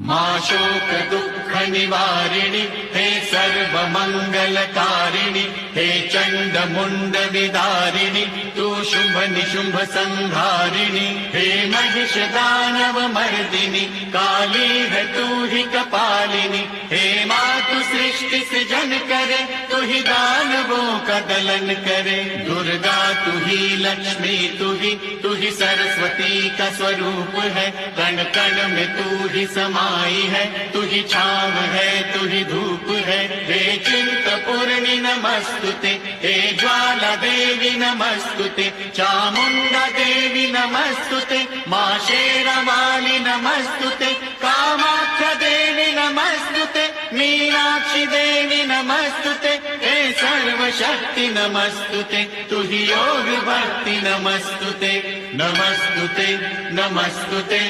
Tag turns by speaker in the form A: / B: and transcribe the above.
A: मां शोक दुःख निवारिणि हे सर्व मंगलकारिणि हे चंड मुंड विदारिणि तू शुंभ निशुंभ संहारिणि हे महिष दानव मर्दिनि काली है तू ही कपालिनी हे मातु सृष्टि सृजन करे तू ही दानवों का दलन करे दुर्गा तू ही लक्ष्मी तू ही सरस्वती का स्वरूप है कण कण में तू ही समाई है तू ही छाव है तू ही धूप है हे चिंतपूर्णि नमस्तुते हे ज्वाला देवी नमस्तुते चामुंडा देवी नमस्तुते मां शेरावाली नमस्तुते कामाख्या देवी नमस्तुते मीनाक्षी देवी नमस्तुते हे सर्वशक्ति नमस्तुते तू ही योग भक्ति नमस्तुते नमस्तुते नमस्तुते।